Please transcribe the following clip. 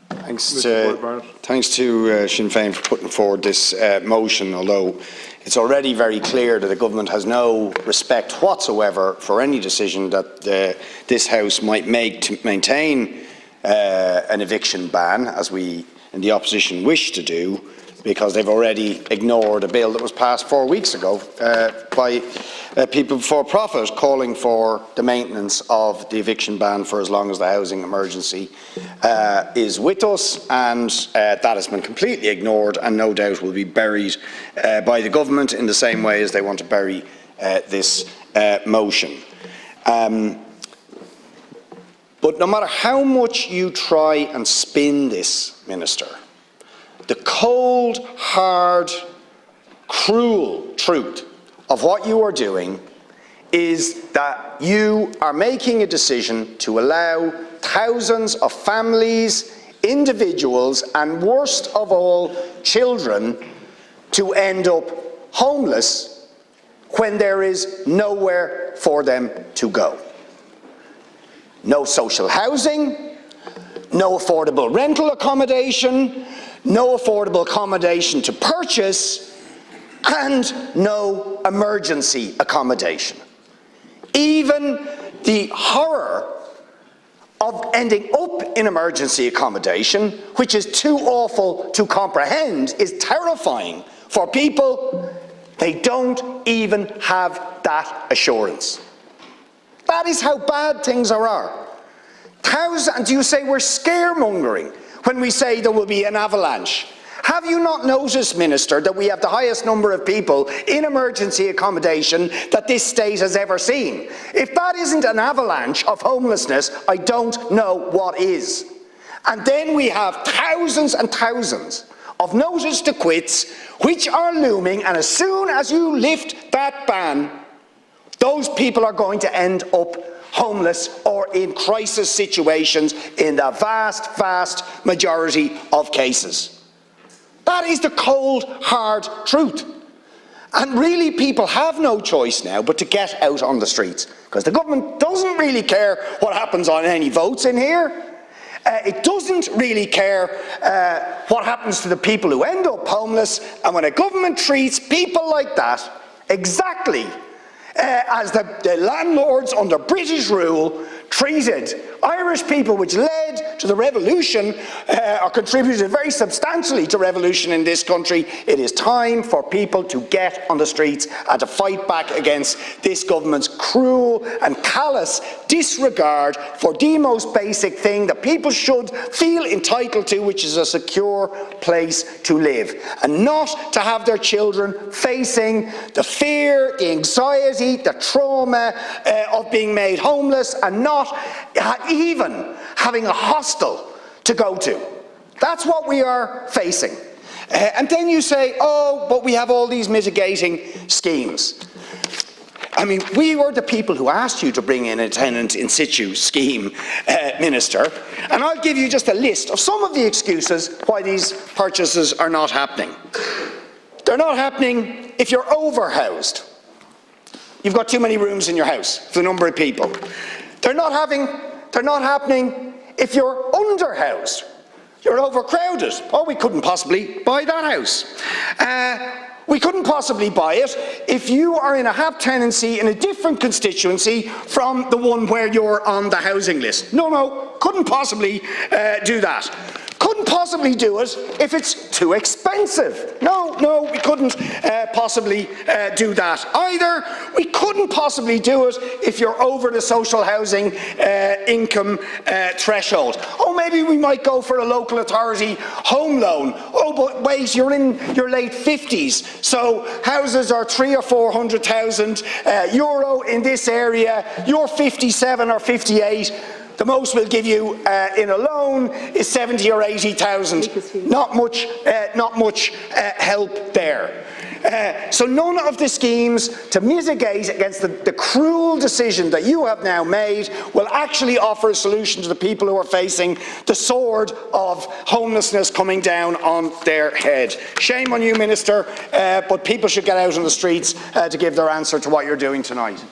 Thanks to Sinn Féin for putting forward this motion, although it's already very clear that the government has no respect whatsoever for any decision that this House might make to maintain an eviction ban, as we in the opposition wish to do, because they've already ignored a bill that was passed 4 weeks ago by people before profit, calling for the maintenance of the eviction ban for as long as the housing emergency is with us, and that has been completely ignored and no doubt will be buried by the government in the same way as they want to bury this motion. But no matter how much you try and spin this, Minister, the cold, hard, cruel truth of what you are doing is that you are making a decision to allow thousands of families, individuals, and worst of all, children, to end up homeless when there is nowhere for them to go. No social housing, no affordable rental accommodation, no affordable accommodation to purchase, and no emergency accommodation. Even the horror of ending up in emergency accommodation, which is too awful to comprehend, is terrifying for people. They don't even have that assurance. That is how bad things are. And you say we're scaremongering when we say there will be an avalanche. Have you not noticed, Minister, that we have the highest number of people in emergency accommodation that this state has ever seen? If that isn't an avalanche of homelessness, I don't know what is. And then we have thousands and thousands of notice to quits which are looming, and as soon as you lift that ban, those people are going to end up homeless or in crisis situations in the vast, vast majority of cases. That is the cold, hard truth. And really people have no choice now but to get out on the streets, because the government doesn't really care what happens on any votes in here. It doesn't really care what happens to the people who end up homeless, and when a government treats people like that exactly as the landlords under British rule treated Irish people, which led to the revolution, or contributed very substantially to revolution in this country, it is time for people to get on the streets and to fight back against this government's cruel and callous disregard for the most basic thing that people should feel entitled to, which is a secure place to live, and not to have their children facing the fear, the anxiety, the trauma of being made homeless, and not even having a hostel to go to. That's what we are facing. And then you say, oh, but we have all these mitigating schemes. I mean, we were the people who asked you to bring in a tenant in situ scheme, Minister, and I'll give you just a list of some of the excuses why these purchases are not happening. They're not happening if you're overhoused. You've got too many rooms in your house for the number of people. They're not happening if you're underhoused. You're overcrowded. Oh, we couldn't possibly buy that house. We couldn't possibly buy it if you are in a half tenancy in a different constituency from the one where you're on the housing list. No, couldn't possibly do that. Couldn't possibly do it if it's too expensive. No, we couldn't possibly do that either. We couldn't possibly do it if you're over the social housing income threshold. Oh, maybe we might go for a local authority home loan. Oh, but wait, you're in your late 50s, so houses are 300,000 or 400,000 euro in this area. You're 57 or 58. The most we'll give you in a loan is 70 or 80,000. Not much help there. So none of the schemes to mitigate against the cruel decision that you have now made will actually offer a solution to the people who are facing the sword of homelessness coming down on their head. Shame on you, Minister, but people should get out on the streets to give their answer to what you're doing tonight.